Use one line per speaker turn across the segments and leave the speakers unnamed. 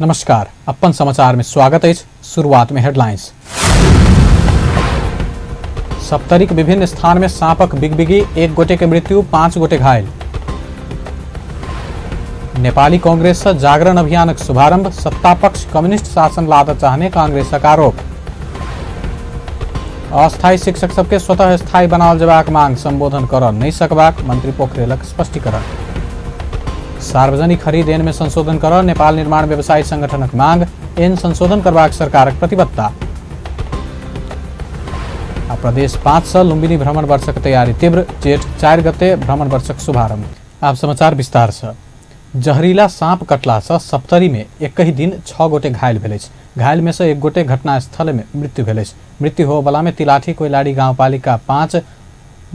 नमस्कार, अपन समाचार में स्वागत है। शुरुआत में हेडलाइंस। सप्तरीक विभिन्न स्थान में साँपक बिगबिगी, 1 गोटे के मृत्यु, 5 गोटे घायल। नेपाली कांग्रेस से जागरण अभियानक शुभारंभ, सत्तापक्ष कम्युनिस्ट शासन लाद चाहने कांग्रेसक आरोप। अस्थायी शिक्षक सबके स्वतः स्थायी बनाओल जबाक मांग, संबोधन कर नहीं सकबाक मंत्री पोखरेलक स्पष्टीकरण। सार्वजनिक खरीद ऐन में संशोधन कर नेपाल निर्माण व्यवसायी संगठनक मांग, ऐन संशोधन करबाक सरकारक प्रतिबद्धता। प्रदेश 5 से लुम्बिनी भ्रमण वर्षक तैयारी तीव्र, जेठ 4 गते भ्रमण वर्षक शुभारंभ। आप समाचार विस्तार से। जहरीला सांप कटला से सप्तरी में एक ही दिन 6 गोटे घायल भेल। घायल में से 1 गोटे घटनास्थल में मृत्यु भेल। मृत्यु होबला में तिलाठी कोइलाड़ी गाउँपालिका 5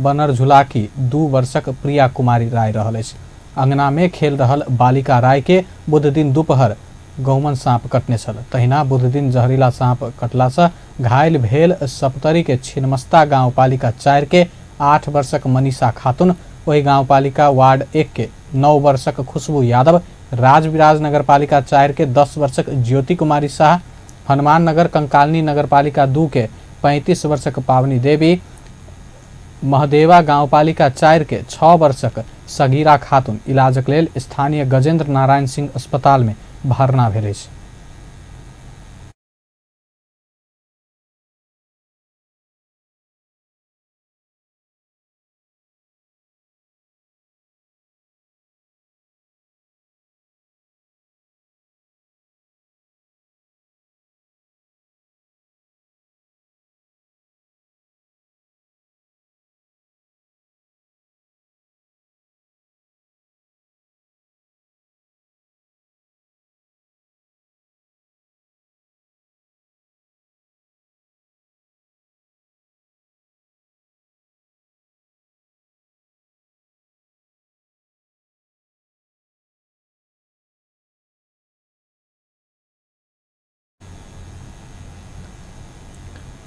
बनरझुला की 2 वर्षक प्रिया कुमारी राय रहल। अंगना में खेल रहल बालिका राय के बुध दिन दोपहर गौमन सांप कटने छल। तहिना बुध दिन जहरीला सांप कटला से घायल भेल सप्तरी के छिन्नमस्ता गाउँपालिका 4 के 8 वर्षक मनीषा खातून, वही गाउँपालिका वार्ड 1 के 9 वर्षक खुशबू यादव, राजविराज नगरपालिका 4 के 10 वर्षक ज्योति कुमारी शाह, हनुमान नगर कंकालनी नगरपालिका 2 के 35 वर्षक पावनी देवी, महदेवा गाउँपालिका 4 के 6 वर्षक सगीरा खातून इलाजक लेल स्थानीय गजेन्द्र नारायण सिंह अस्पताल में भर्ना भेल।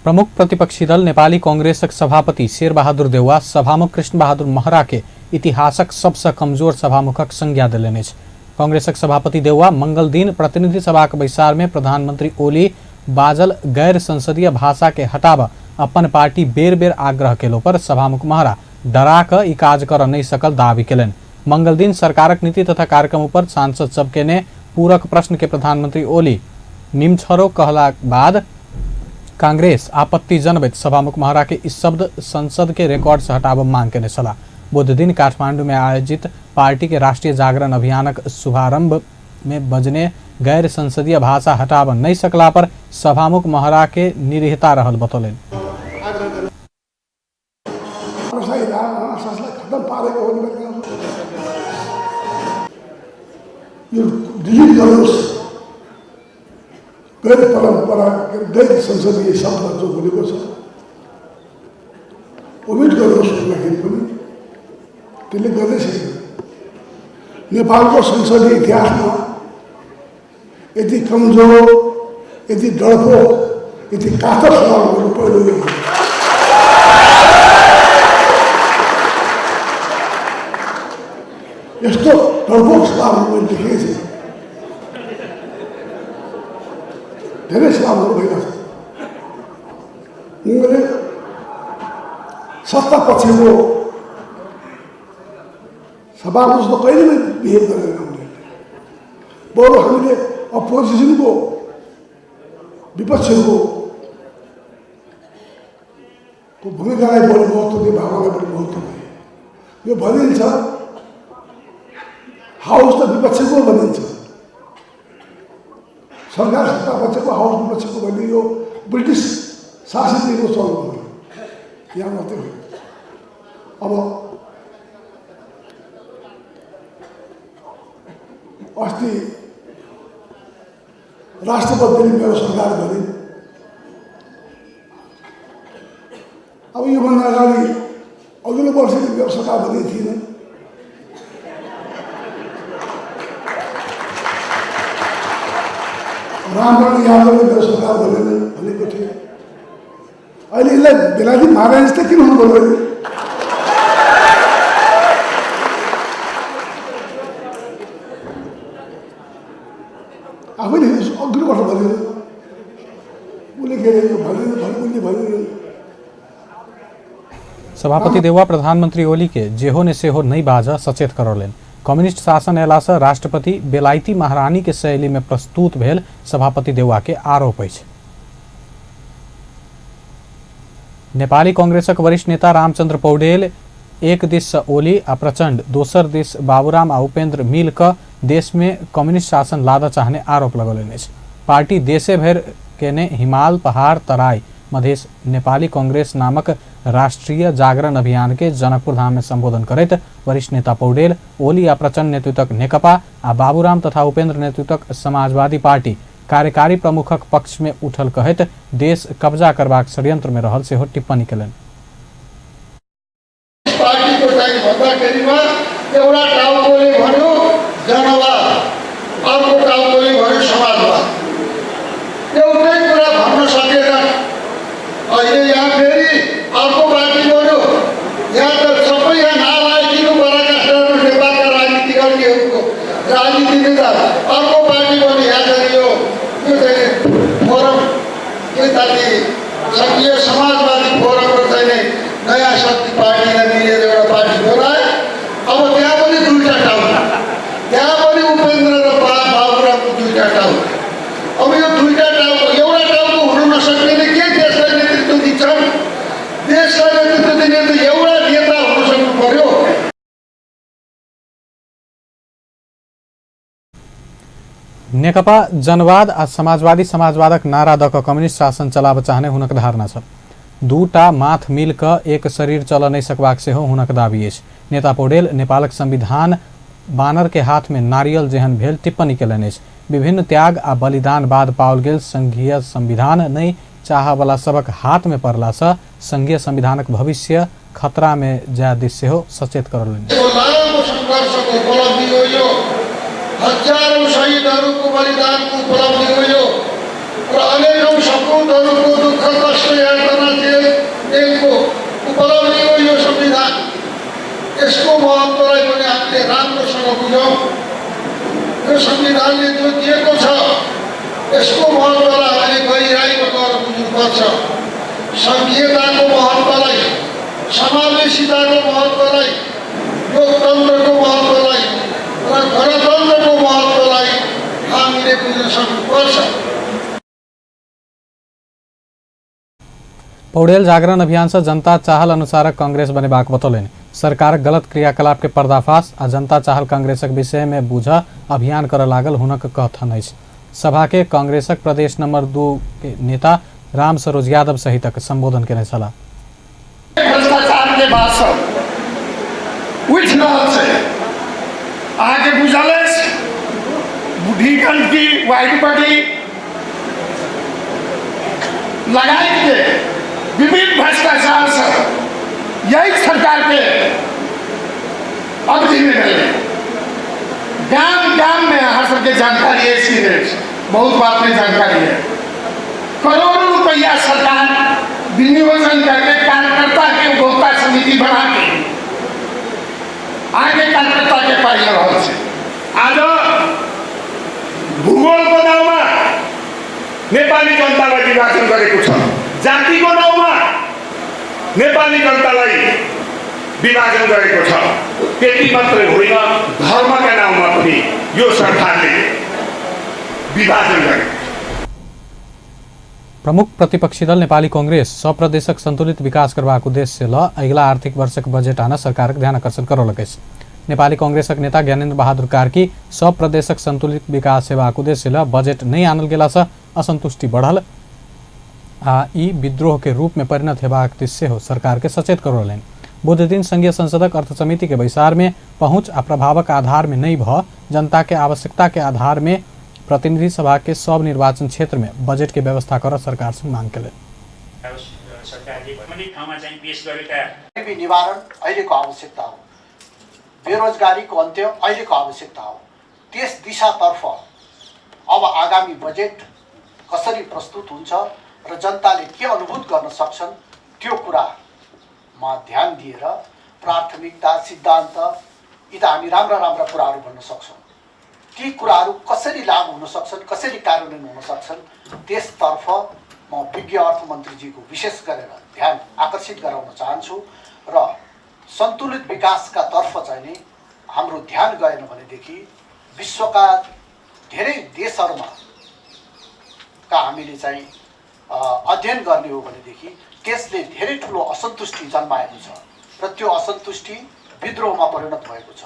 प्रमुख प्रतिपक्षी दल नेपाली कांग्रेसक सभापति शेरबहादुर देउवा सभामुख कृष्ण बहादुर महरा के इतिहासक सबसे कमजोर सभामुखक संज्ञा देलनि। कांग्रेसक सभापति देउवा मंगल दिन प्रतिनिधि सभा के बैसार में प्रधानमंत्री ओली बाजल गैर संसदीय भाषा के हटाव अपन पार्टी बेर बेर आग्रह केलो पर सभामुख महरा डरा क ई काज कर नहीं सकल दावी केलन। मंगल दिन सरकारक नीति तथा कार्यक्रम पर सांसद सबके ने पूरक प्रश्न के प्रधानमंत्री ओली निम्छरो कहला बाद कांग्रेस आपत्ति जनबैत सभामुख महरा के इस शब्द संसद के रिकॉर्ड से हटाव मांग केने छला। बुध दिन काठमांडू में आयोजित पार्टी के राष्ट्रीय जागरण अभियानक शुभारंभ में बजने गैर संसदीय भाषा हटाव नहीं सकला पर सभामुख महरा के निरीहता रहल बतौलन। गैर परंपरा गैर संसदीय शब्द जो बोलेको छ ओमिट गर्नुहोस् भन्दाखेरि पनि त्यसले गर्दै छैन। नेपालको संसदीय इतिहासमा यति कमजोर, यति डरपोक, यति कातर सवाल गर्नु पहिलो यो हो। यस्तो डरपोक सवाल मैले देखेको छु। धेरै सवालहरू भइरहेको छ। उनले सत्ता पक्षको सभामा जस्तो कहिले पनि बिहेभ गरेन। उनले बरु हामीले अपोजिसनको विपक्षको भूमिकालाई बढी महत्त्व दिए, भावनालाई बढी महत्त्व दिए। यो भनिन्छ हाउस त विपक्षको भनिन्छ, सरकार सत्ता पक्षको हाउस विपक्षको भन्ने यो ब्रिटिस शासनले चल्नु हो। यहाँ मात्रै हो। अब अस्ति राष्ट्रपतिले मेरो सरकार भने, अब योभन्दा अगाडि अघिल्लो वर्षले मेरो सरकार भने थिएन। रामवरण यादवले मेरो सरकार भनेको थिए। अहिले यसलाई बेलायती महाराज जस्तै किन हुनु पर्यो? आफैले सभापति देउवा प्रधानमंत्री ओली के जेहो ने सेहो नहीं बाजा सचेत करौलेन। कम्युनिस्ट शासन अयला से राष्ट्रपति बेलायती महारानी के शैली में प्रस्तुत भेल सभापति देउवा के आरोप अछि। नेपाली कांग्रेसक वरिष्ठ नेता रामचंद्र पौडेल एक दिस से ओली आ प्रचंड, दोसर दिस बाबूराम आ उपेंद्र मिल क देश में कम्युनिस्ट शासन लादा चाहने आरोप लगौलनि अछि। पार्टी देशे भर के ने हिमाल, पहाड़, तराई, मधेश नेपाली कांग्रेस नामक राष्ट्रीय जागरण अभियान के जनकपुर धाम में संबोधन करैत वरिष्ठ नेता पौडेल ओली आ प्रचंड नेतृत्वक नेकपा आ बाबूराम तथा उपेंद्र नेतृत्वक समाजवादी पार्टी कार्यकारी प्रमुखक पक्ष में उठल कहैत देश कब्जा करबाक षड्यंत्र में रहल सेहो टिप्पणी केलनि।
पार्टीको चाहिँ भन्दाखेरिमा एउटा टाउकोले भन्यो जनवाद, अर्को टाउकोले भन्यो समाजवाद। एउटै कुरा भन्न सकेन। अहिले यहाँ फेरि अर्को पार्टी भन्यो, यहाँ त सबै यहाँ नालायकिलो पराकाष्ठहरू नेपालका राजनीति गर्नेहरूको राजनीति नेता। अर्को पार्टी भन्यो यहाँ चाहिँ यो चाहिँ फोरम के जाति सङ्घीय समाजवादी फोरमको चाहिँ नयाँ शक्ति पार्टीलाई मिलेर एउटा पार्टी बनाए। अब त्यहाँ पनि दुईटा टाउको, त्यहाँ पनि उपेन्द्र र बाबुरामको दुईटा टाउको। अब यो दुईटा टाउको, एउटा टाउको हुन नसक्नेले के देशलाई नेतृत्व दिन्छन्? देशलाई नेतृत्व दिने त एउटा नेता हुन सक्नु पर्यो।
नेकपा जनवाद आ समाजवादक नारा दक कम्युनिस्ट शासन चलाब चाहने हुनक धारणा छ। दूटा माथ मिल क एक शरीर चल नहीं सकबाक सेहो हुनक दाबी अछि। नेता पौडेल नेपालक संविधान बानर के हाथ में नारियल जेहन भेल टिप्पणी केलनि अछि। विभिन्न त्याग आ बलिदान बाद पाओल गेल संघीय संविधान नहीं चाहवला सबक हाथ में पड़ला से संघीय संविधानक भविष्य खतरा में जाय दिस सेहो सचेत करलनि।
हजारौं शहीदहरूको बलिदानको उपलब्धि हो यो र अनेकौं सपुतहरूको दुःख कष्ट यातना जेलको उपलब्धि हो यो संविधान। यसको महत्त्वलाई पनि हामीले राम्रोसँग बुझौँ। यो संविधानले जो दिएको छ यसको महत्त्वलाई हामीले गहिराइमा गएर बुझ्नुपर्छ। सङ्घीयताको महत्त्वलाई, समावेशिताको महत्त्वलाई, लोकतन्त्रको महत्त्वलाई र गणतन्त्रको महत्त्वलाई हामीले बुझ्न सक्नुपर्छ।
पौडेल जागरण अभियान से जनता चाहल अनुसार कांग्रेस बनेबाक बतौलनि। सरकार गलत क्रियाकलाप के पर्दाफाश आ जनता चाहल कांग्रेसक विषय में बुझ अभियान कर लागल हुनक कथन अछि। सभा के कांग्रेसक प्रदेश नंबर 2 के नेता राम सरोज यादव सहितक संबोधन केने छलाह।
भ्रष्टाचार के भाषण उठ रहल छै। आगे बुझलस बुढ़ीगंज की वाइट बॉडी लगाई के विभिन्न भ्रष्टाचार से यही सरकार के अवधि में गए। गांव गांव में हर सबके जानकारी है, इसकी बहुत बात में जानकारी है। करोड़ों रुपया सरकार विनियोजन करके कार्यकर्ता के उपभोक्ता समिति बना के आगे कार्यकर्ता के पाइल रहल छै। आज भूगोलको नाउँमा नेपाली जनतालाई विभाजन गरेको छ। जातिको नाउँमा नेपाली जनतालाई विभाजन गरेको छ। त्यति मात्रै होइन, धर्मका नाउँमा पनि यो सरकारले विभाजन गरेको छ।
प्रमुख प्रतिपक्षी दल नेपाली कांग्रेस सप्रदेशक संतुलित विकास करबाक उद्देश्य ल अगिला आर्थिक वर्षक बजेट आना सरकारक ध्यान आकर्षण करौलक अछि। नेपाली कांग्रेसक नेता ज्ञानेन्द्र बहादुर कार्की सप्रदेशक संतुलित विकास हेबाक उद्देश्य ल बजेट नहीं आनल गेला से असंतुष्टि बढ़ल आ ई विद्रोह के रूप में परिणत हेबाक दिस सेहो सरकार के सचेत करौलनि। बुध दिन संघीय संसदक अर्थ समिति के बैसार में पहुंच आ प्रभावक आधार में नहीं भ जनता के आवश्यकता के आधार में प्रतिनिधि सभा के सब निर्वाचन क्षेत्र में बजेट के व्यवस्था कर सरकार से मांग केले।
निवारण अहिलेको आवश्यकता हो, बेरोजगारीको अन्त्य अहिलेको आवश्यकता हो। त्यस दिशातर्फ अब आगामी बजेट कसरी प्रस्तुत हुन्छ र जनताले के अनुभूत गर्न सक्छन् त्यो कुरामा ध्यान दिएर प्राथमिकता, सिद्धान्त यी त हामी राम्रा राम्रा कुराहरू भन्न सक्छौँ। ती कुराहरू कसरी लागू हुन सक्छन्, कसरी कार्यान्वयन हुन सक्छन् त्यसतर्फ म विज्ञ अर्थमन्त्रीजीको विशेष गरेर ध्यान आकर्षित गराउन चाहन्छु र सन्तुलित विकासका तर्फ चाहिँ नि हाम्रो ध्यान गएन भनेदेखि विश्वका धेरै देशहरूमा हामीले चाहिँ अध्ययन गर्ने हो भनेदेखि त्यसले धेरै ठुलो असन्तुष्टि जन्माएको छ र त्यो असन्तुष्टि विद्रोहमा परिणत भएको छ।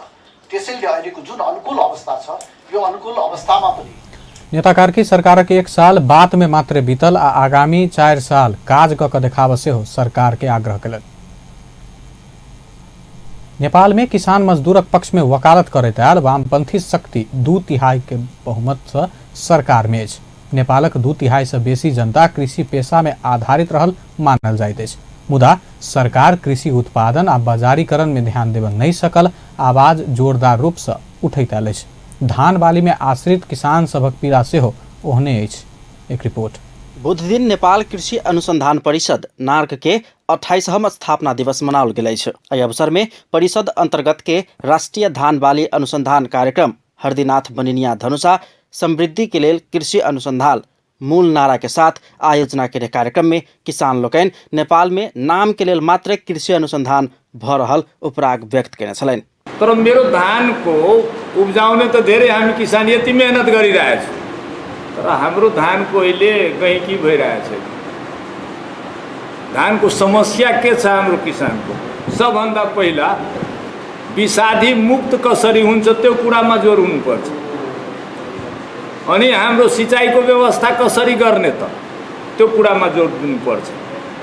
त्यसैले अहिलेको जुन अनुकूल अवस्था छ यो अनुकूल अवस्थामा पनि
नेता कार्की सरकार के 1 साल बात में मात्र बीतल आ आगामी 4 साल काज क के देखाव से हो सरकार के आग्रह कलन। नेपाल में किसान मजदूरक पक्ष में वकालत करैत आयल वामपंथी शक्ति 2/3 के बहुमत से सरकार में अछि। नेपालक 2/3 से बेसी जनता कृषि पेशा में आधारित रहल मानल जाइत अछि, मुदा सरकार कृषि उत्पादन आ बाजारीकरण में ध्यान देबऽ नहीं सकल आवाज जोरदार रूप से उठैत आयल अछि। धान बाली में आश्रित किसान सभक पीड़ा से हो ओहने अछि। एक रिपोर्ट।
बुध दिन नेपाल कृषि अनुसंधान परिषद नार्क के 28वां स्थापना दिवस मनाओल गेल अछि। एहि अवसर में परिषद अंतर्गत के राष्ट्रीय धान बाली अनुसंधान कार्यक्रम हरदीनाथ बनिनिया धनुषा समृद्धि के लेल कृषि अनुसंधान मूल नारा के साथ आयोजना के कार्यक्रम में किसान लोकनि नेपाल में नाम के लेल मात्र कृषि अनुसंधान भ रहल उपराग व्यक्त केने छलनि।
तर मेरो धान को उब्जाउने त धेरै हामी किसान यति मेहनत गरिरहेछ, तर हाम्रो धान को अहिले गइकी भइरहेछ। धान को समस्या के छ हाम्रो किसान को? सबभन्दा पहिला विषादी मुक्त कसरी हुन्छ त्यो कुरामा जोड हुनुपर्छ। अनि हाम्रो सिँचाइको व्यवस्था कसरी गर्ने त त्यो कुरामा जोड दिनुपर्छ।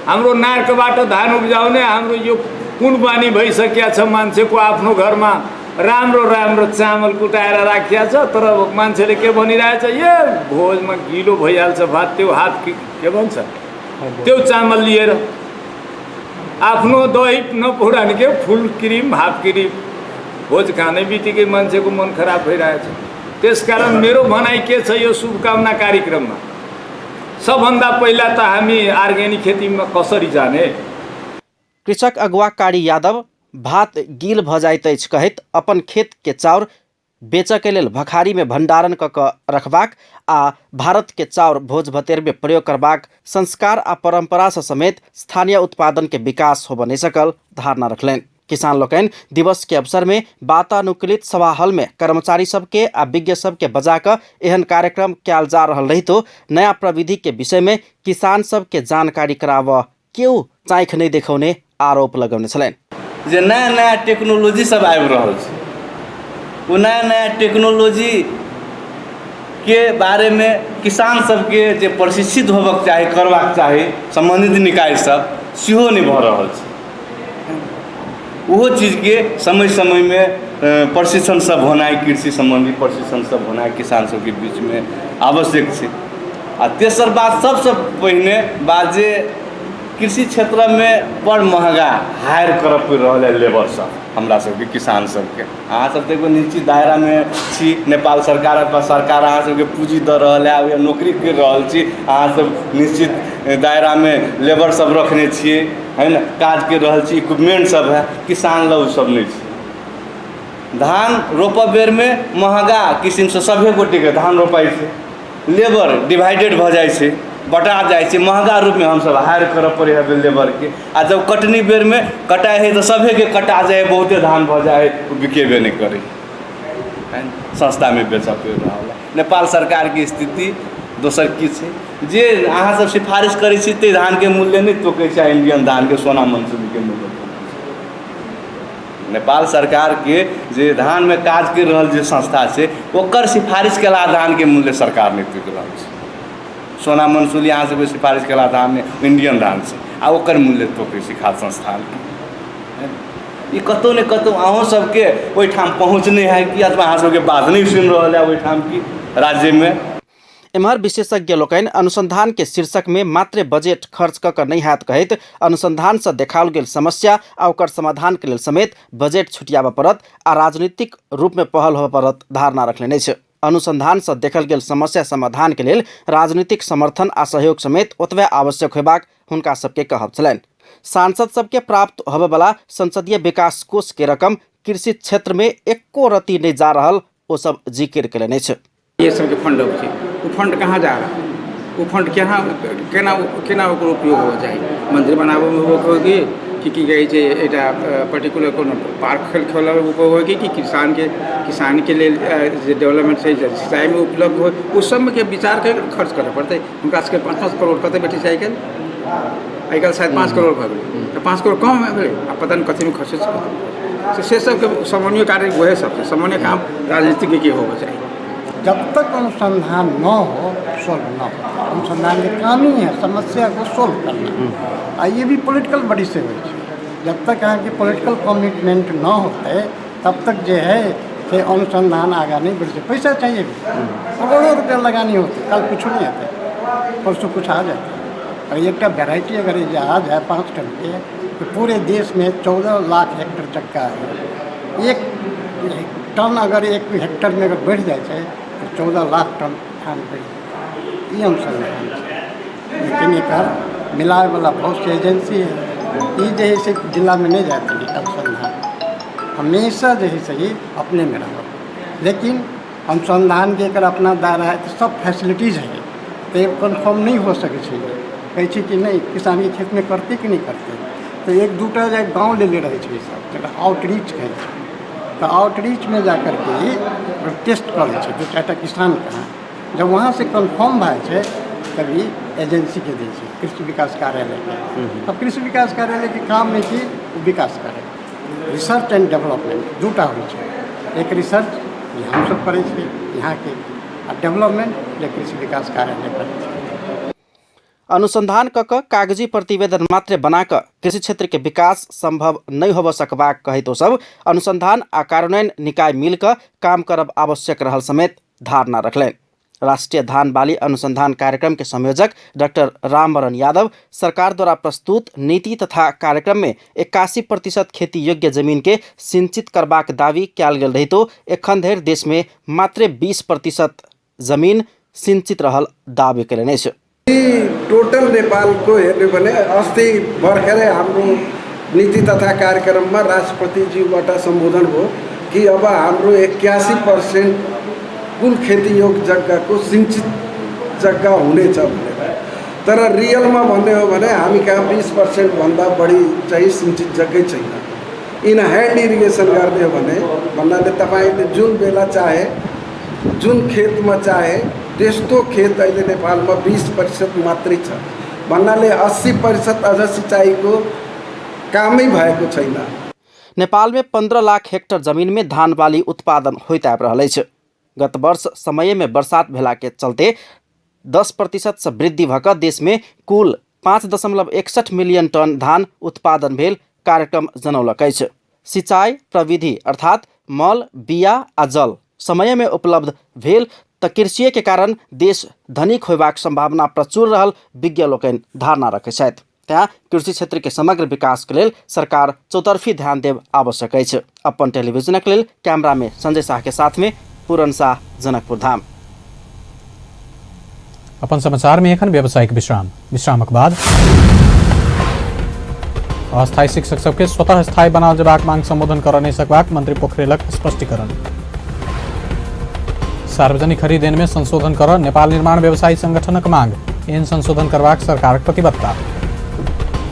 हाम्रो नार्कबाट धान उब्जाउने हाम्रो यो कुन बानी भइसकेको छ, मान्छेको आफ्नो घरमा राम्रो राम्रो चामल कुटाएर राखिया छ, तर मान्छेले के भनिरहेछ, ए भोजमा गिलो भइहाल्छ भात, त्यो हात के भन्छ त्यो चामल लिएर आफ्नो दही नपुरान के फुल क्रिम हाफ क्रिम भोज खाने बित्तिकै मान्छेको मन खराब भइरहेछ। त्यसकारण मेरो भनाइ के छ यो शुभकामना कार्यक्रममा सबभन्दा पहिला त हामी अर्ग्यानिक खेतीमा कसरी जाने।
कृषक अगुवा काड़ी यादव भात गील भ जाइत अछि कहैत अपन खेत के चाउर बेचऽ के लेल भखारी में भंडारण क रखबाक आ भारत के चाउर भोज भतेर में प्रयोग करबाक संस्कार आ परंपरा से समेत स्थानीय उत्पादन के विकास होबऽ नहीं सकल धारणा रखलनि। किसान लोकनि दिवस के अवसर में वातानुकूलित सभा हॉल में कर्मचारी सबके आ विज्ञ सबके बजा कऽ एहन कार्यक्रम कयल जा रहल रहितो नया प्रविधि के विषय में किसान सबके जानकारी कराबऽ केओ चाँखि नहीं देखौने आरोप लगौने छलनि।
जे नया नया टेक्नोलॉजी सब आबि रहल छै, वो नया नया टेक्नोलॉजी के बारे में किसान सबके जे प्रशिक्षित होबक चाही, करबाक चाही, संबंधित निकाय सब सेहो नहीं भऽ रहल छै। वो चीज के समय समय में प्रशिक्षण सब होनाइ, कृषि संबंधी प्रशिक्षण सब होनाइ किसान सबके बीच में आवश्यक छै। आ तेसर बात सबसे पहिने बात जे कृषि क्षेत्र में बड़ महंगा हायर करऽ पड़ि रहल है लेबर सब हमरा सबके किसान सबके। अहाँ सब एगो निश्चित दायरा में छी, नेपाल सरकार अहाँ सबके पूंजी दऽ रहल है, या नौकरी कर रहल छी, अहाँ सब निश्चित दायरा में लेबर सब रखने छिए, है ना, काज कर रहल छी, इक्विपमेंट सब है। किसान लोग सब नहीं छै। धान रोपऽ बेर में महंगा किस्म से सभे गोटे के धान रोपाई छै, लेबर डिवाइडेड भऽ जाइ छै, बटा जाइ छै, महंगा रूप में हम सब हायर करऽ पड़े है लेबर के। आ जब कटनी बेर में कटाई है तो सभे के कटा जाए, बहुते धान भऽ जाए, बिकेबे नहीं करे, सस्ता में बेचऽ पड़ि रहल है। नेपाल सरकार की स्थिति दोसर की छै जे अहाँ सब सिफारिश करै छी ते धान के मूल्य नहीं तोकै छै, इंडियन धान के सोना मंसूरी के मूल्य। नेपाल सरकार के जे धान में काज कर रहल जे संस्था छै ओकर सिफारिश केला धान के मूल्य सरकार नहीं तोकि रहल छै। सोना मंसूरी अहाँ सबके सिफारिश केला धान में इंडियन धान छै आ ओकर मूल्य तोकै छै खाद्य संस्थान के। ई कतौ ने कतौ अहूँ सबके ओहिठाम पहुँच नहीं है कि अथवा अहाँ सबके बात नहीं सुनि रहल है ओहिठाम की राज्य में।
एम्हर विशेषज्ञ लोकनि अनुसंधान के शीर्षक में मात्र बजेट खर्च कऽ नहीं हैत कहैत अनुसंधान से देखाओल गेल समस्या आ ओकर समाधान के लेल समेत बजेट छुटियाबऽ पड़त आ राजनीतिक रूप में पहल होबऽ पड़त धारणा रखने छै। अनुसंधान से देखल गेल समस्या समाधान के लेल राजनीतिक समर्थन आ सहयोग समेत ओतबे आवश्यक होयबाक हुनका सबके कहब छलनि। सांसद सबके प्राप्त होबऽ वाला संसदीय विकास कोष के रकम कृषि क्षेत्र में एको रत्ती नहीं जा रहल ओ सब जिक्र केलनि छै।
ये सब के फंड होती, वो फंड कहाँ जा रहा है? वो फंड केना केना ओकर उपयोग हो जाए मंदिर बनाबे में उपयोग होगी कि कहै छै एटा पर्टिकुलर कोनो पार्क खोलऽ में उपयोग होगी कि किसान के लेल जे डेवलपमेंट छै सिंचाई में उपलब्ध हो उस सब में के विचार के खर्च करऽ पड़तै हुनका सबके 5-5 करोड़ कते बेटी छै आइ काल्हि शायद 5 करोड़ भऽ गेलै तऽ 5 करोड़ कम भऽ गेलै आ पता नहीं कथी में खर्च छै से सबके सामान्य कार्य वह सब सामान्य काम राजनीतिक के होगा चाहिए।
जब तक अनुसंधान न हो सोल्व न हो। अनुसंधान के काम ही है समस्या को सोल्व करना। ये भी पॉलिटिकल बॉडी से हो। जब तक यहाँ की पॉलिटिकल कमिटमेंट न होते तब तक जो है कि अनुसंधान आगे नहीं बढ़ सकते। पैसा चाहिए भी करोड़ों रुपया लगानी होती कल कुछ नहीं आते परसों कुछ आ जाते और एक वेराइटी अगर ये आ जाए 5 टन के तो पूरे देश में 14 लाख हेक्टेयर चक्का है। एक टन अगर एक हेक्टेयर में अगर बढ़ जाए तो 14 लाख टन धान बढ़ ये अनुसंधान है। लेकिन एक मिलाए वाला बहुत सी एजेंसी है ये जैसे जिला में नहीं जाती अनुसंधान हमेशा जैसे ही अपने में रहो। लेकिन अनुसंधान के अगर अपना दायरा है तो सब फैसिलिटीज़ है तो ये कन्फर्म नहीं हो सके कहै छै कि नहीं किसान के खेत में करते कि नहीं करते तो एक दूटा जो गाँव ले रहे सब जगह आउटरीच कहै छै तो आउटरीच में जा कर के टेस्ट कर लै छै 2-4 किसान कहाँ जब वहाँ से कन्फर्म भए छै तभी एजेंसी के दै छै कृषि विकास कार्यालय के। अब कृषि विकास कार्यालय के काम में कि विकास करे रिसर्च एंड डेवलपमेंट दूटा होइ छै। एक रिसर्च जे हमसब करै छी यहाँ के आ डेवलपमेंट जे कृषि विकास कार्यालय करै छै।
अनुसंधान कऽ कागजी प्रतिवेदन मात्र बना कऽ कृषि क्षेत्र के विकास संभव नहीं होब सकबाक कहैत ओ सब अनुसंधान आ कार्यान्वयन निकाय मिल कऽ काम करब आवश्यक रहल समेत धारणा रखलनि। राष्ट्रीय धान बाली अनुसंधान कार्यक्रम के संयोजक डॉक्टर रामवरण यादव सरकार द्वारा प्रस्तुत नीति तथा कार्यक्रम में 81% खेती योग्य जमीन के सिंचित करबाक दावी कयल गेल रहितो एखन धरि देश में मात्र 20% जमीन सिंचित रहल दावी कयलनि अछि।
टोटल नेपाल को हेर्ने भने अस्ति भर्खरै हाम्रो नीति तथा कार्यक्रम में राष्ट्रपति जीबाट संबोधन हो कि अब हाम्रो 81% कुल खेती योग्य जग्गा को सिंचित जग्गा हुनेछ भनेर तर रियल में भन्ने हो भने हामी कहाँ 20% भन्दा बढी चाहिँ सिंचित जग्गै छैन। इन ह्यान्ड इरिगेसन गर्ने हो भने भन्नाले तपाईले जुन बेला चाहे जुन खेत में चाहे त्यस्तो खेत अहिले नेपालमा 20% मात्रै छ भन्नाले 80% अझ सिंचाइको कामै भएको छैन।
नेपाल में 15 लाख हेक्टेयर जमीन में धान बाली उत्पादन होइत आबि रहल अछि। गत वर्ष समय में बरसात भेला के चलते 10% से वृद्धि भऽ कऽ देश में कुल 5.61 मिलियन टन धान उत्पादन भेल कार्यक्रम जनौलक अछि। सिंचाई प्रविधि अर्थात मल बिया आ जल समय में उपलब्ध भेल तऽ कृषि के कारण देश धनिक होयबाक संभावना प्रचुर रहल विज्ञ लोकनि धारणा रखै छथि। तैं कृषि क्षेत्र के समग्र विकास के लेल सरकार चौतरफी ध्यान देब आवश्यक अछि। अपन टेलीविजनक लेल कैमरा में संजय शाह के साथ में पूरन शाह, जनकपुर धाम।
अपन समाचार में एखन व्यावसायिक विश्रामक बाद अस्थायी शिक्षक सबके स्वतः स्थायी बनाओल जेबाक मांग संबोधन करऽ नहि सकबाक मंत्री पोखरेलक स्पष्टीकरण। सार्वजनिक खरीद ऐन में संशोधन करऽ नेपाल निर्माण व्यवसायी संगठनक मांग। ऐन संशोधन करबाक सरकारक प्रतिबद्धता।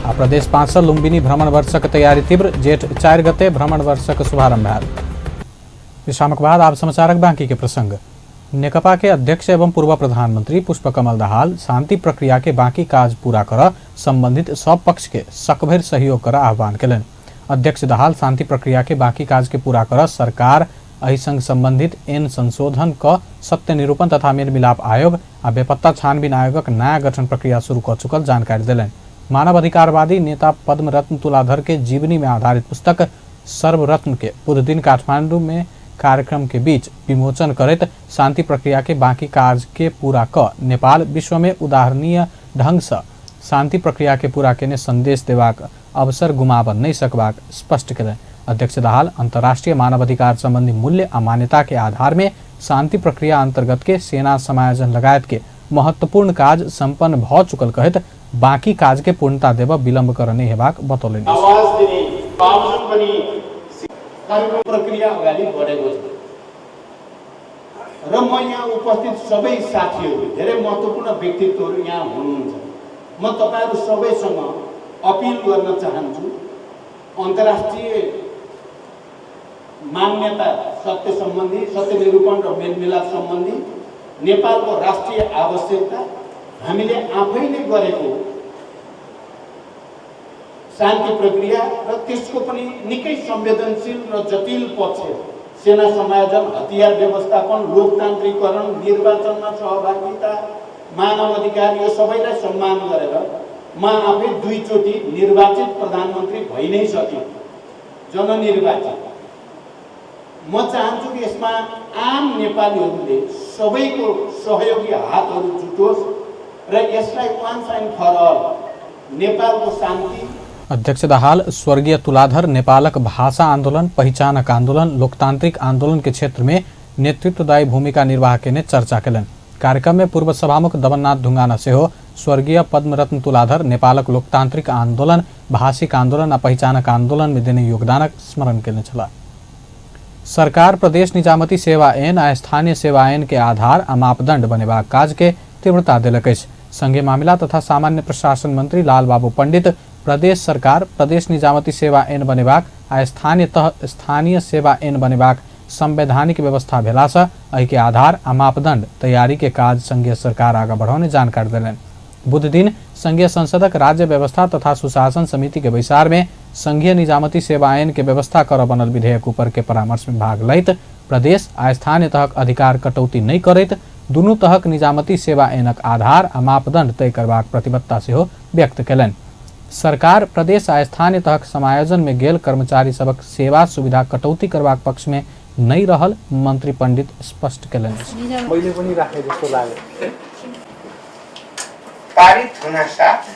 आ प्रदेश 5 लुम्बिनी भ्रमण वर्षक तैयारी तीव्र। जेठ 4 गते भ्रमण वर्षक शुभारंभ भेल। विश्रामक बाद आब समाचारक बाकी के प्रसंग। नेकपा के अध्यक्ष एवं पूर्व प्रधानमंत्री पुष्पकमल दाहाल शांति प्रक्रिया के बाकी काज पूरा करऽ संबंधित सब पक्ष के सकभर सहयोग करऽ आह्वान केलनि। अध्यक्ष दाहाल शांति प्रक्रिया के बाकी काज के पूरा करऽ सरकार एहि संग संबंधित ऐन संशोधन क सत्य निरूपण तथा मेल मिलाप आयोग आ बेपत्ता छानबीन आयोगक नया गठन प्रक्रिया शुरू क चुकल जानकारी देलनि। मानव अधिकारवादी नेता पद्मरत्न तुलाधर के जीवनी में आधारित पुस्तक सर्वरत्न के बुध दिन काठमांडू में कार्यक्रम के बीच विमोचन करैत शांति प्रक्रिया के बाकी काज के पूरा क नेपाल विश्व में उदाहरणीय ढंग से शांति प्रक्रिया के पूरा केने संदेश देबाक अवसर गुमाब नहीं सकबाक स्पष्ट केलनि। अध्यक्ष दाहाल अंतर्राष्ट्रीय मानवाधिकार संबंधी मूल्य आ मान्यता के आधार में शांति प्रक्रिया अंतर्गत के सेना समायोजन लगायत के महत्वपूर्ण काज संपन्न भ चुकल कहैत बाकी काज के पूर्णता देब विलम्ब कर नहीं हेबाक बतौलनि।
प्रक्रिया अगाडि बढेको छ र म यहाँ उपस्थित सबै साथीहरू, धेरै महत्त्वपूर्ण व्यक्तित्वहरू यहाँ हुनुहुन्छ। म तपाईँहरू सबैसँग अपिल गर्न चाहन्छु, अन्तर्राष्ट्रिय मान्यता सत्य सम्बन्धी, सत्य निरूपण र मेलमिलाप सम्बन्धी नेपालको राष्ट्रिय आवश्यकता, हामीले आफैले गरेको शान्ति प्रक्रिया र त्यसको पनि निकै संवेदनशील र जटिल पक्ष, सेना समायोजन, हतियार व्यवस्थापन, लोकतान्त्रिकरण, निर्वाचनमा सहभागिता, मानव अधिकार, यो सबैलाई सम्मान गरेर म आफै 2 चोटि निर्वाचित प्रधानमन्त्री भइ नै सके, जननिर्वाचित। म चाहन्छु कि यसमा आम नेपालीहरूले सबैको सहयोगी हातहरू जुटोस् र यसलाई वान्स एन्ड फर अल नेपालको शान्ति।
अध्यक्ष दाहाल स्वर्गीय तुलाधर नेपालक भाषा आंदोलन, पहिचानक आंदोलन, लोकतांत्रिक आंदोलन के क्षेत्र में नेतृत्वदायी भूमिका निर्वाह केने चर्चा केलन। कार्यक्रम में पूर्व सभामुख दमननाथ ढुंगाना सेहो स्वर्गीय पद्मरत्न तुलाधर नेपालक लोकतांत्रिक आंदोलन, भाषिक आंदोलन आ पहिचानक आंदोलन में देने योगदानक स्मरण केने छला। सरकार प्रदेश निजामती सेवा ऐन आ स्थानीय सेवा ऐन के आधार आ मापदंड बनेबाक काज के तीव्रता देलक अछि। संघीय मामिला तथा सामान्य प्रशासन मंत्री लाल बाबू पंडित प्रदेश सरकार प्रदेश निजामती सेवा ऐन बनेबाक आ स्थानीय सेवा ऐन बनेबाक संवैधानिक व्यवस्था भेला से एहि के आधार आ मापदंड तैयारी के काज संघीय सरकार आगा बढ़ाने जानकारी देलनि। बुध दिन संघीय संसदक राज्य व्यवस्था तथा सुशासन समिति के बैसार में संघीय निजामती सेवा ऐन के व्यवस्था कर बनल विधेयक ऊपर के परामर्श में भाग लैत प्रदेश आ स्थानीय तहक अधिकार कटौती नहीं करैत दुनू तहक निजामती सेवा ऐनक आधार आ मापदंड तय करबाक प्रतिबद्धता सेहो व्यक्त केलनि। सरकार प्रदेश आ स्थानीय तहक समायोजन में गेल कर्मचारी सबक सेवा सुविधा कटौती करबाक पक्ष में नहीं रहल मंत्री पंडित स्पष्ट केलनि।
मैले पनि राखे जस्तो लाग्यो।
पारित हुनसाथ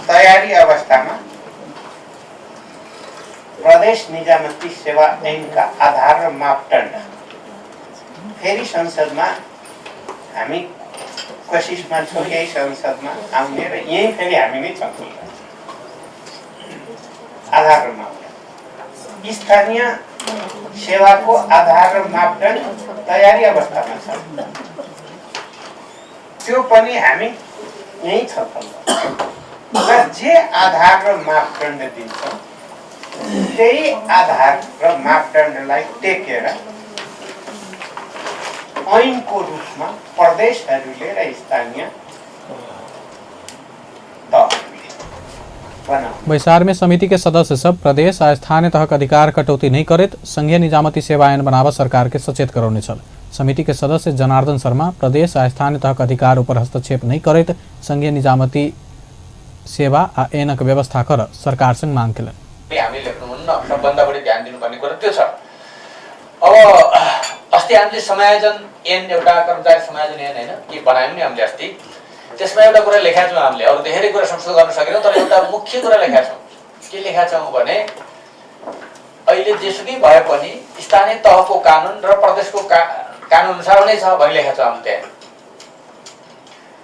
तयारी अवस्थामा प्रदेश निजामती सेवा ऐनका आधार र मापदण्ड फेरि संसदमा हामी कोसिसमा छौँ, यही संसदमा आउने र यही फेरि हामी नै छौँ। आधार र मापदण्ड स्थानीय सेवाको आधार र मापदण्ड तयारी अवस्थामा छ, त्यो पनि हामी यही छलफल र जे आधार र मापदण्ड दिन्छौँ त्यही आधार र मापदण्डलाई टेकेर ऐनको रूपमा प्रदेशहरूले र स्थानीय
बैसार में समिति के सदस्य सब प्रदेश आ स्थानीय तहक अधिकार कटौती नहीं करेत संघीय निजामती सेवा ऐन बनावा सरकार के सचेत करौने छल। समिति के सदस्य जनार्दन शर्मा प्रदेश आ स्थानीय तहक अधिकार ऊपर हस्तक्षेप नहीं करेत संघीय निजामती सेवा आ ऐनक व्यवस्था कर सरकार संग मांग केलन।
हामी लेख्नुहुन्न, सबभन्दा बढी ध्यान दिनुपर्ने कुरा त्यो छ। अब अस्ति हामीले समायोजन ऐन, एउटा कर्मचारी समायोजन ऐन हैन के बनायौं नि हामीले अस्ति, त्यसमा एउटा कुरा लेखेका छौँ हामीले, अरु धेरै कुरा संशोधन गर्न सकेनौं, तर एउटा मुख्य कुरा लेखेका छौँ। के लेखेका छौँ भने अहिले जेसुकै भए पनि स्थानीय तहको कानुन र प्रदेशको कानुन अनुसार नै छ भनी लेखेका छौँ हामीले।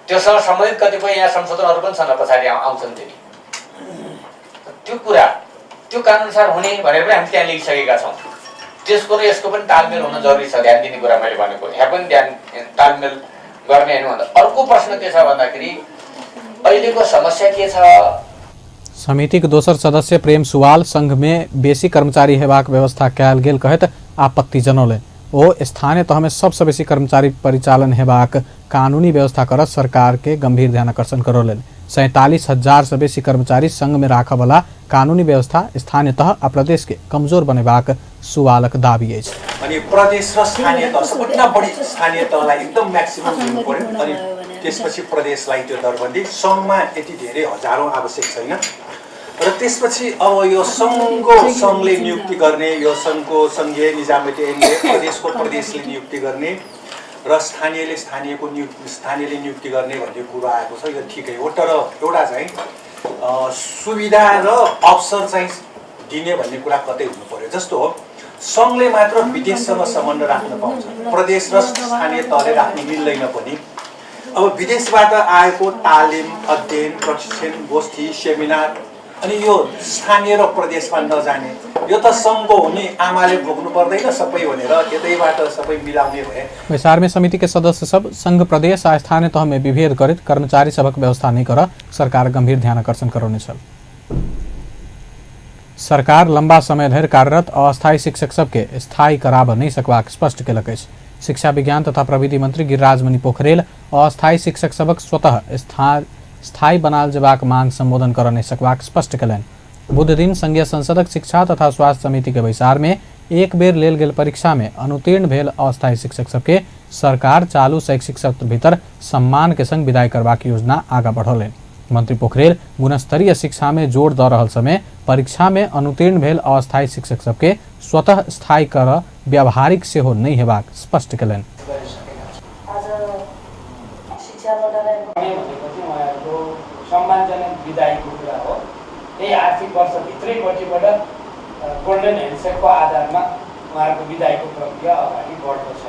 त्योसँग सम्बन्धित कतिपय यहाँ संशोधनहरू पनि छन्, पछाडि आउँछन् तिनी। त्यो कुरा त्यो कानुन अनुसार हुने भनेर पनि हामी त्यहाँ लेखिसकेका छौँ। त्यसको र यसको पनि तालमेल हुन जरुरी छ, ध्यान दिने कुरा मैले भनेको। यहाँ पनि तालमेल गर्ने हैन भन्दा अर्को प्रश्न के छ भन्दाखेरि अहिलेको समस्या के छ।
समिति के दोसर सदस्य प्रेम सुवाल संघ में बेसी कर्मचारी हेबाक व्यवस्था कयल गेल कहत आपत्ति जनौले। ओ स्थानीय तह में सबसे बेसी कर्मचारी परिचालन हेबाक कानूनी व्यवस्था कर सरकार के गंभीर ध्यान आकर्षण करौले। 47,000 से बेसी कर्मचारी संघ में राख वाला कानूनी व्यवस्था स्थानीय तह आ प्रदेश के कमजोर बनेबाक सुवालक दाबी अछि।
अनि प्रदेश र स्थानीय तह सबभन्दा बढी स्थानीय तहलाई एकदम म्याक्सिमम दिनु पर्यो, अनि त्यसपछि प्रदेशलाई त्यो दरबन्दी। संघमा यति धेरै हजारौं आवश्यक छैन र त्यसपछि अब यो संघले नियुक्ति गर्ने, यो संघको संघीय निजामती ऐनले प्रदेशको प्रदेशले नियुक्ति गर्ने र स्थानीयले नियुक्ति गर्ने भन्ने कुरा आएको छ। यो ठिकै हो, तर एउटा चाहिँ सुविधा र अवसर चाहिँ दिने भन्ने कुरा कतै हुनु पर्यो। जस्तो हो संघले मात्र विदेशसँग सम्बन्ध राख्न पाउँछ, प्रदेश र स्थानीय तहले राख्न मिल्दैन पनि। अब विदेशबाट आएको तालिम, अध्ययन, प्रशिक्षण, गोष्ठी, सेमिनार अनि यो स्थानीय र प्रदेशमा नजाने यो त सङ्घको हुने आमाले भोग्नु पर्दैन सबै भनेर यतैबाट सबै मिलाउने भए।
बैसार में समिति के सदस्य सब संघ प्रदेश आ स्थानीय तह में विभेद करित कर्मचारी सबक व्यवस्था नहीं कर सरकार गंभीर ध्यान आकर्षण करौने छल। सरकार लंबा समय धरि कार्यरत अस्थायी शिक्षक सबके स्थायी कराब नहीं सकबाक स्पष्ट केलक अछि। शिक्षा विज्ञान तथा प्रविधि मंत्री गिरिराज मणि पोखरेल अस्थायी शिक्षक सबक स्वतः स्थायी बनाल जेबाक मांग संबोधन कर नहीं सकबाक स्पष्ट कयलनि। बुध दिन संघीय संसदक शिक्षा तथा स्वास्थ्य समिति के बैसार में एक बेर लेल गेल परीक्षा में अनुतीर्ण भेल अस्थायी शिक्षक सबके सरकार चालू शैक्षिक सत्र भीतर सम्मान के संग विदाई करबाक योजना आगा बढ़ौलनि। मंत्री पोखरेल गुणस्तरीय शिक्षा में जोर द रहल समय परीक्षा में अनुतीर्ण भेल अस्थायी शिक्षक सबके स्वतः स्थायी कर व्यावहारिक सेहो नहीं हेबाक स्पष्ट कयलनि।
सम्मानजनक विदायको कुरा हो। यही आर्थिक वर्षभित्रैपट्टिबाट गोल्डन ह्यान्डसेकको आधारमा उहाँहरूको विदायको प्रक्रिया अगाडि बढ्दछ।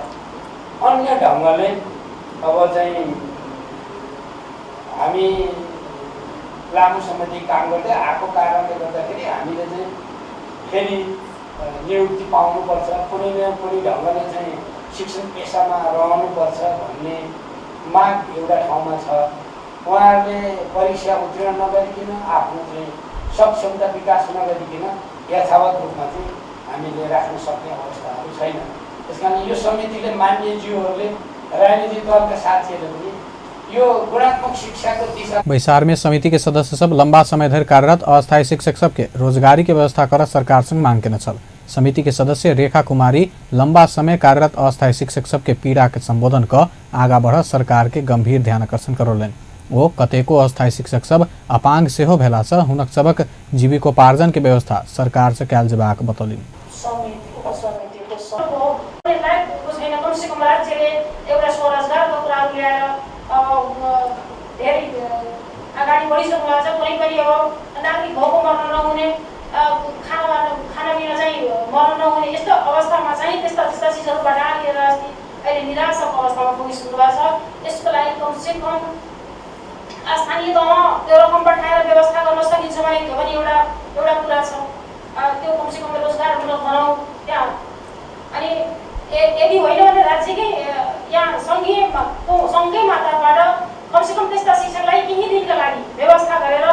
अन्य ढङ्गले अब चाहिँ हामी लामो समयदेखि काम गर्दै आएको कारणले गर्दाखेरि हामीले चाहिँ फेरि नियुक्ति पाउनुपर्छ, कुनै न कुनै ढङ्गले चाहिँ शिक्षण पेसामा रहनुपर्छ भन्ने माग एउटा ठाउँमा छ। उहाँहरूले परीक्षा उत्तीर्ण नगरिकन आफ्नो चाहिँ सक्षमता विकास नगरिकन यथावत रूपमा चाहिँ हामीले राख्न सक्ने अवस्थाहरू छैन। त्यस कारण यो समितिले मान्यज्यूहरूले राजनीतिक दलका साथीहरूले पनि यो गुणात्मक शिक्षाको दिशा।
बैसार में समिति के सदस्य सब लंबा समय धरि कार्यरत अस्थायी शिक्षक सबके रोजगारी के व्यवस्था कर सरकार संग मांग केने छल। समिति के सदस्य रेखा कुमारी लंबा समय कार्यरत अस्थायी शिक्षक सबके पीड़ा के संबोधन क आगा बढ़ सरकार के गंभीर ध्यान आकर्षण करौलनि। वो कतेको अस्थायी शिक्षक सब अपांग सेहो भेला सँ हुनक सबक जीविकोपार्जन के व्यवस्था सरकार से कयल जेबाक बतौलनि।
अगाडि बढिसक्नु भएको छ। कुनै पनि अब नागरिक भोको मर्न नहुने, खानापिना चाहिँ मर्न नहुने यस्तो अवस्थामा चाहिँ त्यस्ता चिजहरूबाट लिएर अहिले निराशाको अवस्थामा पुगिसक्नु भएको छ। यसको लागि कमसेकम स्थानीय तहमा त्यो रकम पठाएर व्यवस्था गर्न सकिन्छ भने त्यो पनि एउटा कुरा छ। त्यो कमसेकम रोजगारमूलक बनाऊ त्यहाँ। अनि यदि होइन भने राज्यकै यहाँ सङ्घीय मात्राबाट कमसेकम त्यस्ता शिक्षकलाई केही दिनका लागि व्यवस्था गरेर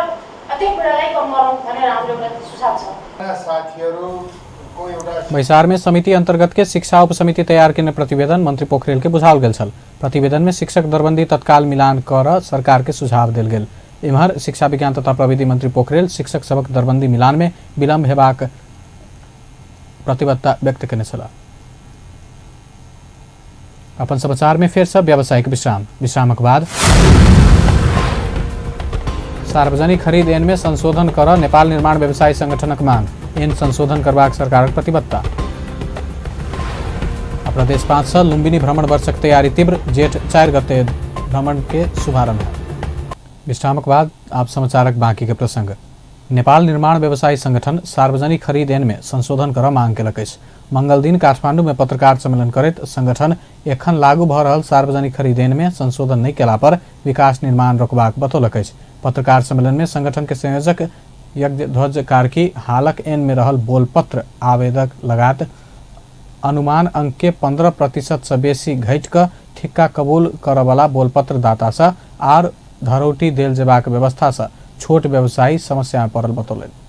त्यो पीडालाई कम गरौँ भनेर हाम्रो एउटा सुझाव छ।
बैसार में समिति अंतर्गत के शिक्षा उपसमिति तैयार करने प्रतिवेदन मंत्री पोखरेल के बुझाओल गेल छल। प्रतिवेदन में शिक्षक दरबंदी तत्काल मिलान कर सरकार के सुझाव देल गेल। इम्हर शिक्षा विज्ञान तथा प्रविधि मंत्री पोखरेल शिक्षक सबक दरबंदी मिलान में विलम्ब हेबाक प्रतिबद्धता व्यक्त केने छल। अपन समाचार में फेर सब व्यावसायिक विश्रामक बाद सार्वजनिक खरीद ऐन में संशोधन कर नेपाल निर्माण व्यवसायी संगठनक मांग। ऐन संशोधन करबाक सरकारक प्रतिबद्धता। प्रदेश 5 सँ लुम्बिनी भ्रमण वर्षक तैयारी तीव्र। जेठ 4 गते भ्रमण के शुभारंभ। विश्रामक बाद आप समाचारक बाकी के प्रसंग। नेपाल निर्माण व्यवसायी संगठन सार्वजनिक खरीद ऐन में संशोधन कर मांग केलक अछि। मंगल दिन काठमांडू में पत्रकार सम्मेलन करैत संगठन एखन लागू भ रहल सार्वजनिक खरीद ऐन में संशोधन नहीं केला पर विकास निर्माण रोकबाक बतौलक अछि। पत्रकार सम्मेलन में संगठन के संयोजक यज्ञध्वज कार्की हालक ऐन में रहल बोलपत्र आवेदक लगात अनुमान अंक के 15% से बेसी घट क ठिक्का कबूल करवला बोलपत्र दाता सँ आर धरौटी देल जेबाक व्यवस्था सँ छोट व्यवसायी समस्या में पड़ल बतौलनि।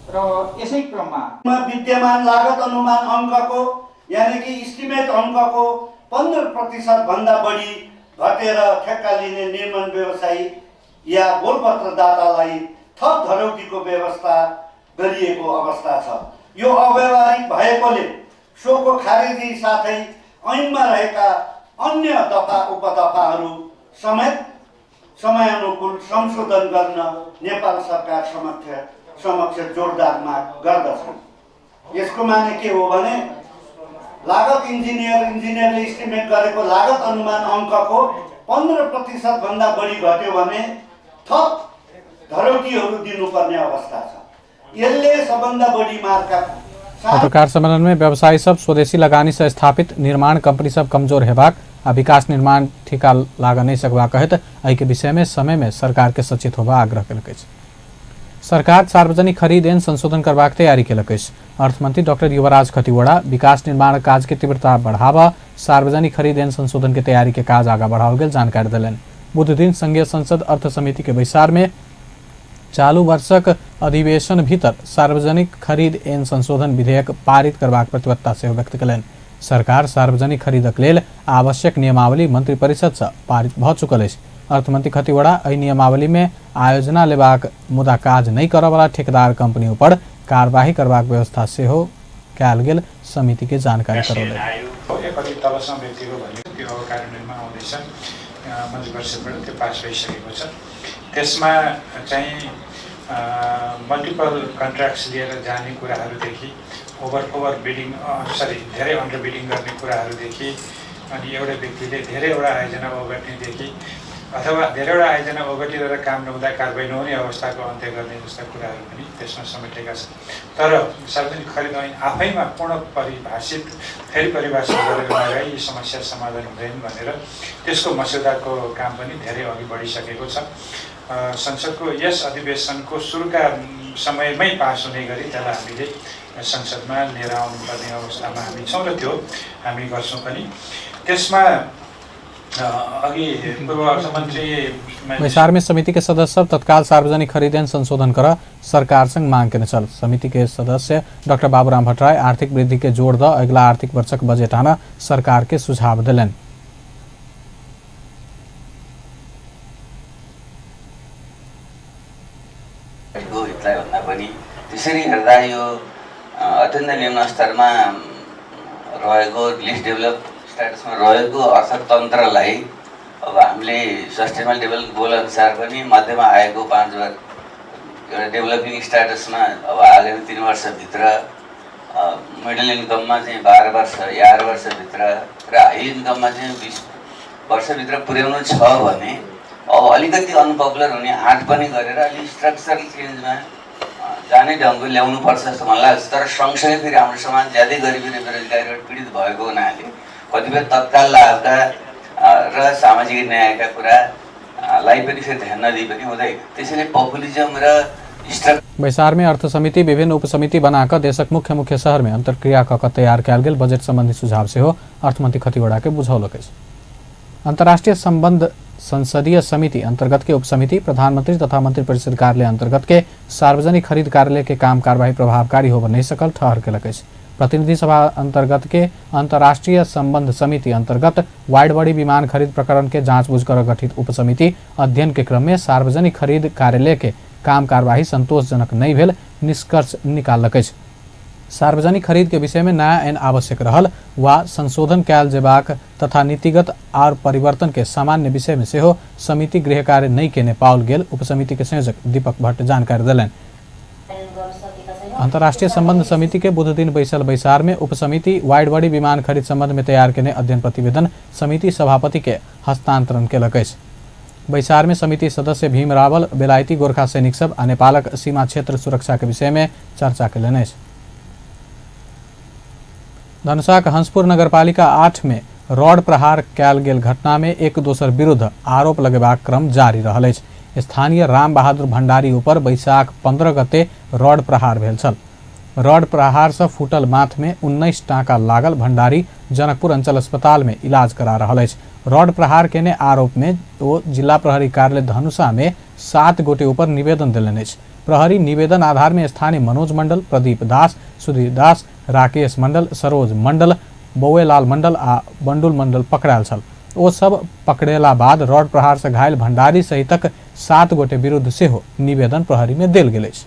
र यसै क्रममा विद्यमान लागत अनुमान अङ्कको यानी कि इस्टिमेट अङ्कको 15% भन्दा बढी घटेर ठेक्का लिने निर्माण व्यवसायी या बोलपत्र दातालाई थप धरौटीको व्यवस्था गरिएको अवस्था छ। यो अव्यावहारिक भएकोले सोको खारेजी साथै ऐनमा रहेका अन्य दफा उपदफाहरू समेत समयानुकूल संशोधन गर्न नेपाल सरकार समक्ष जोरदार माग गर्दछन्। यसको माने के हो भने लागत इन्जिनियरले इस्टिमेट गरेको लागत अनुमान अङ्कको 15% भन्दा बढी घट्यो भने थप धरौटीहरू दिनुपर्ने अवस्था छ। यसले सबभन्दा बढी मार्का।
पत्रकार सम्मेलन में व्यवसायी सब स्वदेशी लगानी से स्थापित निर्माण कंपनी सब कमजोर हेबाक आ विकास निर्माण ठिका लाग नहीं सकबा कहत एहि के विषय में समय में सरकार के सचेत होबा आग्रह केलक अछि। सरकार सार्वजनिक खरीद ऐन संशोधन करबाक तैयारी केलक अछि। अर्थमंत्री डॉक्टर युवराज खतिवड़ा विकास निर्माण काज के तीव्रता बढ़ावा सार्वजनिक खरीद ऐन संशोधन के तैयारी के काज आगा बढ़ाओल गेल जानकारी देलनि। बुध दिन संघीय संसद अर्थ समिति के बैसार में चालू वर्षक अधिवेशन भीतर सार्वजनिक खरीद ऐन संशोधन विधेयक पारित करबाक प्रतिबद्धता सेहो व्यक्त कयलनि। सरकार सार्वजनिक खरीदक लेल आवश्यक नियमावली मंत्री परिषद से पारित भ चुकल अछि। अर्थमंत्री खतिवड़ा एहि नियमावली में आयोजना लेबाक मुदा काज नहीं करय वाला ठेकेदार कंपनी पर कार्यवाही करबाक व्यवस्था सेहो कयल गेल समिति के जानकारी करौलनि।
कति तलसम्म व्यक्तिको भनेको त्यो अब कार्यान्वयनमा आउँदैछ, मन्त्री परिषदबाट त्यो पास भइसकेको छ। त्यसमा चाहिँ मल्टिपल कन्ट्र्याक्ट्स लिएर जाने कुराहरूदेखि ओभर बिडिङ धेरै अन्डर बिडिङ गर्ने कुराहरूदेखि अनि एउटा व्यक्तिले धेरैवटा आयोजना ओगट्नेदेखि अथवा धेरैवटा आयोजना ओगटिएर काम नहुँदा कारबाही नहुने अवस्थाको अन्त्य गर्ने जस्ता कुराहरू पनि त्यसमा समेटेका छन्। तर सार्वजनिक खरिद ऐन आफैमा पूर्ण परिभाषित फेरि परिभाषित गरेर लगाई यी समस्या समाधान हुँदैन भनेर त्यसको मस्यौदाको काम पनि धेरै अघि बढिसकेको छ। संसदको यस अधिवेशनको सुरुका समयमै पास हुने गरी त्यसलाई हामीले संसदमा लिएर आउनुपर्ने अवस्थामा हामी छौँ र त्यो हामी गर्छौँ पनि। त्यसमा अघि पूर्व अर्थमन्त्री
बैसार में समिति के सदस्य तत्काल सार्वजनिक खरीद ऐन संशोधन कर सरकार संग मांग के चल। समिति के सदस्य डॉक्टर बाबूराम भट्टराय आर्थिक वृद्धि के जोड़ द अगला आर्थिक वर्षक बजेट आना सरकार के सुझाव दिलन।
त्यसरी हेर्दा यो अत्यन्त निम्न स्तरमा रहेको लिस्ट डेभलप स्ट्याटसमा रहेको अर्थतन्त्रलाई अब हामीले सस्टेनेबल डेभलपमेन्ट गोल अनुसार पनि मध्यमा आएको 5 वर्ष एउटा डेभलपिङ स्ट्याटसमा अब आगामी 3 वर्षभित्र मिडल इन्कममा चाहिँ 12 वर्ष 11 वर्षभित्र र हाई इन्कममा चाहिँ 20 वर्षभित्र पुर्याउनु छ भने अब अलिकति अनपपुलर हुने आँट पनि गरेर अलि स्ट्रक्चरल चेन्जमा जाने ढङ्ग ल्याउनु पर्छ जस्तो मलाई लाग्छ। तर सँगसँगै फेरि हाम्रो समाज ज्यादै गरिबी र बेरोजगारीबाट पीडित भएको हुनाले कतिपय तत्काल लाभका र सामाजिक न्यायका कुरालाई पनि फेरि ध्यान नदिई पनि हुँदैन। त्यसैले पपुलिजम र
बैसार में अर्थ समिति विभिन्न उपसमिति बनाकर देशक मुख्य मुख्य शहर में अंतर्क्रिया क तैयार कयल गेल बजेट संबंधी सुझाव से हो अर्थमंत्री खतिवड़ा के बुझौलक अछि। अंतर्राष्ट्रीय संबंध संसदीय समिति अंतर्गत के उपसमिति प्रधानमंत्री तथा मंत्री परिषद कार्यालय अंतर्गत के सार्वजनिक खरीद कार्यालय के काम कार्यवाही प्रभावकारी हो नहीं सकल ठहर केलक अछि। प्रतिनिधि सभा अंतर्गत के अंतर्राष्ट्रीय संबंध समिति अंतर्गत वाइड बॉडी विमान खरीद प्रकरण के जांचबूझ कर गठित उपसमिति अध्ययन के क्रम में सार्वजनिक खरीद कार्यालय के काम कार्यवाही संतोषजनक नहीं भेल निष्कर्ष निकालक अछि। सार्वजनिक खरीद के विषय में नया ऐन आवश्यक रहल वा संशोधन कयल जेबाक तथा नीतिगत आर परिवर्तन के सामान्य विषय में सेहो समिति गृह कार्य नहीं केने पाओल गेल उपसमिति के संयोजक दीपक भट्ट जानकारी दिलन। अंतर्राष्ट्रीय संबंध समिति के बुध दिन बैसल बैसार में उपसमिति वाइड बॉडी विमान खरीद संबंध में तैयार केने अध्ययन प्रतिवेदन समिति सभापति के हस्तांतरण केलक अछि। बैसार में समिति सदस्य भीम रावल बेलायती गोरखा सैनिक सब आ नेपालक सीमा क्षेत्र सुरक्षा के विषय में चर्चा केलनि अछि। धनुषाक हंसपुर नगरपालिका 8 में रॉड प्रहार कयल गेल घटना में एक दोसर विरुद्ध आरोप लगेबाक क्रम जारी रहल अछि। स्थानीय राम बहादुर भंडारी ऊपर बैसाख 15 गते रॉड प्रहार भेल छल। रॉड प्रहार से फूटल माथ में 19 टाँका लागल भंडारी जनकपुर अंचल अस्पताल में इलाज करा रहल अछि। रॉड प्रहार केने आरोप में ओ जिला प्रहरी कार्यालय धनुषा में 7 गोटे ऊपर निवेदन देलनि अछि। प्रहरी निवेदन आधार में स्थानीय मनोज मंडल, प्रदीप दास, सुधीर दास, राकेश मंडल, सरोज मंडल, बौएलाल मंडल आ बंडुल मंडल पकड़ायल छल। ओ सब पकड़ेला बाद रॉड प्रहार से घायल भंडारी सहितक 7 गोटे विरुद्ध सेहो निवेदन प्रहरी में देल गेल अछि।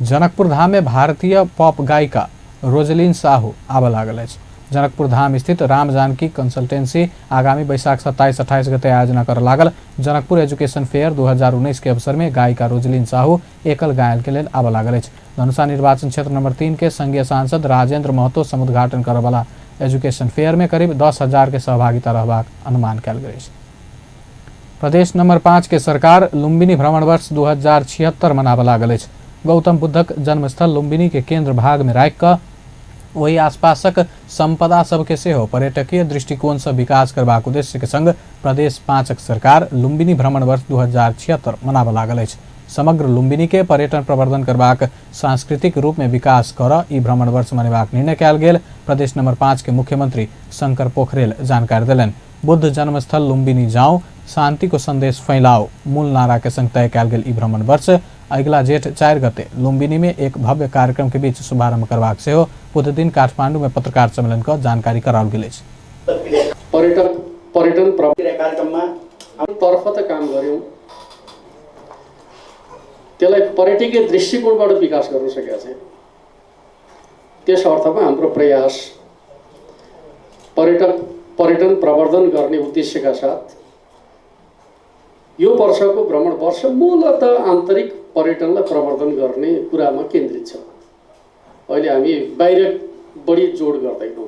जनकपुर धाम में भारतीय पॉप गायिका रोजलिन साहू आबऽ लागल अछि। जनकपुर धाम स्थित राम जानकी कंसल्टेंसी आगामी बैसाख 27-28 गते आयोजना कर लागल जनकपुर एजुकेशन फेयर 2019 के अवसर में गायिका रोजलिन साहू एकल गायन के लिए आबऽ लागल अछि। धनुषा निर्वाचन क्षेत्र नंबर 3 के संघीय सांसद राजेंद्र महतो समुद्घाटन करे वाला एजुकेशन फेयर में करीब 10,000 के सहभागिता रहबाक अनुमान कयल गेल अछि। प्रदेश नंबर 5 के सरकार लुम्बिनी भ्रमण वर्ष 2076 मनाबऽ लागल अछि। गौतम बुद्धक जन्मस्थल लुम्बिनी के केंद्र भाग में राखि कऽ वही आसपासक संपदा सबके सेहो पर्यटकीय दृष्टिकोण से विकास करबाक उद्देश्य के संग प्रदेश 5 सरकार लुम्बिनी भ्रमण वर्ष 2076 मनाबऽ लागल अछि। समग्र लुम्बिनी के पर्यटन प्रवर्धन करबाक सांस्कृतिक रूप में विकास कर ई भ्रमण वर्ष मनेबाक निर्णय कयल गेल। प्रदेश नंबर 5 के मुख्यमंत्री शंकर पोखरेल जानकारी देलनि। बुद्ध जन्मस्थल लुम्बिनी जाऊँ, शांति को संदेश फैलाओ मूल नारा के संग तय कयल गेल ई भ्रमण वर्ष अगिला जेठ 4 गते लुम्बिनी में एक भव्य कार्यक्रम के बीच शुभारंभ करबाक सेहो बुध दिन काठमाडौँ में पत्रकार सम्मेलन का जानकारी कराओल गेल अछि।
पर्यटन कार्यक्रममा तर्फ त काम गर्यौं, त्यसलाई पर्यटकीय दृष्टिकोणबाट विकास गर्न सकेका छौं। त्यस अर्थमा हाम्रो प्रयास पर्यटन प्रवर्धन गर्ने उद्देश्यका साथ यो वर्षको भ्रमण वर्ष मूलतः आन्तरिक पर्यटनलाई प्रवर्धन गर्ने कुरामा केन्द्रित छ। अहिले हामी बाहिर बढी जोड गर्दैनौँ,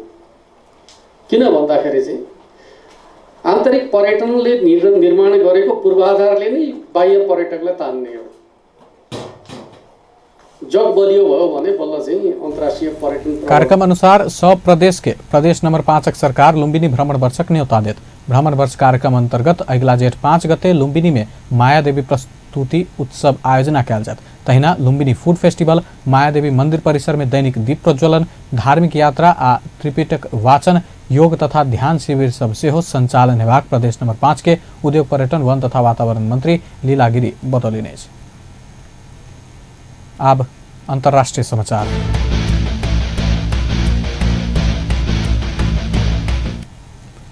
किन भन्दाखेरि चाहिँ आन्तरिक पर्यटनले निर्माण गरेको पूर्वाधारले नै बाह्य पर्यटकलाई तान्ने हो। जग बलियो भयो भने बल्ल चाहिँ अन्तर्राष्ट्रिय पर्यटन।
कार्यक्रम अनुसार सब प्रदेश के प्रदेश नंबर 5 सरकार लुम्बिनी भ्रमण वर्षक न्योता देत। भ्रमण वर्ष कार्यक्रम अंतर्गत अगिला जेठ 5 गते लुम्बिनी में मायादेवी प्रस्तुति उत्सव आयोजना कयल जात। तहिना लुम्बिनी फूड फेस्टिवल, मायादेवी मंदिर परिसर में दैनिक दीप प्रज्वलन, धार्मिक यात्रा आ त्रिपिटक वाचन, योग तथा ध्यान शिविर सब सेहो संचालन हेबाक प्रदेश नंबर 5 के उद्योग, पर्यटन, वन तथा वातावरण मंत्री लीला गिरी बतौलनि। अब अंतर्राष्ट्रीय समाचार।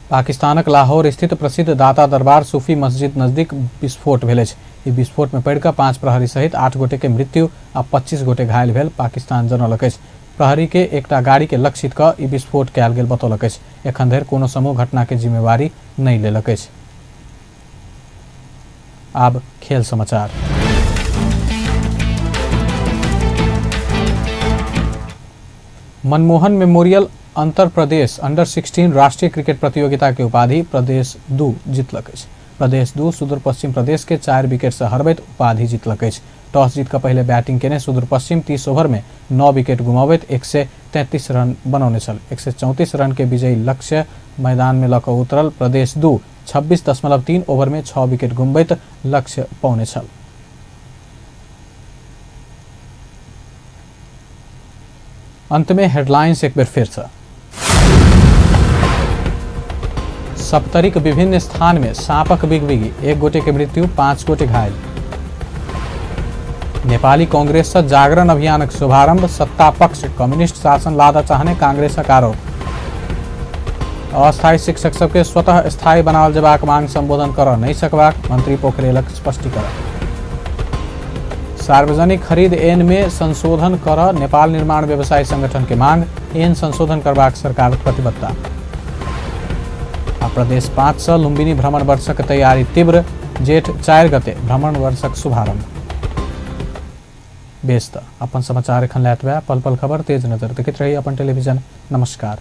पाकिस्तानक लाहौर स्थित प्रसिद्ध दाता दरबार सूफी मस्जिद नजदीक विस्फोट भेल अछि। ई विस्फोट में पड़ि कऽ 5 प्रहरी सहित 8 गोटे के मृत्यु आ 25 गोटे घायल भेल पाकिस्तान जनौलक अछि। प्रहरी के एकटा गाड़ी के लक्षित कऽ ई विस्फोट कयल गेल बतौलक अछि। एखन धरि कोनो समूह घटना के जिम्मेवारी नहीं लेलक अछि। आब खेल समाचार। मनमोहन मेमोरियल अंतर प्रदेश अंडर 16 राष्ट्रीय क्रिकेट प्रतियोगिता के उपाधि प्रदेश 2 जीतलक अछि। प्रदेश 2 सुदूर पश्चिम प्रदेश के 4 विकेट से हरबैत उपाधि जीतलक अछि। टॉस जीत कऽ पहले बैटिंग केने सुदूर पश्चिम 30 ओवर में 9 विकेट गुमावैत 133 रन बनौने छल। 134 रन के विजयी लक्ष्य मैदान में लऽ कऽ उतरल प्रदेश 2 26.3 ओवर में 6 विकेट गुमबैत लक्ष्य पौने छल। अंत में हेडलाइंस एक बार फिर से। सप्तरीक विभिन्न स्थान में साँपक बिगबिगी, 1 गोटे के मृत्यु, 5 गोटे घायल। नेपाली कांग्रेस से जागरण अभियानक शुभारंभ, सत्ता पक्ष कम्युनिस्ट शासन लादा चाहने कांग्रेसक आरोप। अस्थायी शिक्षक सबके स्वतः स्थायी बनावल जेबाक मांग संबोधन कर नहीं सकबाक मंत्री पोखरेलक स्पष्टीकरण। सार्वजनिक खरीद ऐन में संशोधन कर नेपाल निर्माण व्यवसायी संगठन के मांग, ऐन संशोधन करबाक सरकार प्रतिबद्धता। प्रदेश 5 से लुम्बिनी भ्रमण वर्षक तैयारी तीव्र, जेठ 4 गते भ्रमण वर्षक शुभारंभ। बेस अपन समाचार एखन लैत बा। पल पल खबर तेज नजर देखैत रही अपन टेलीविजन। नमस्कार।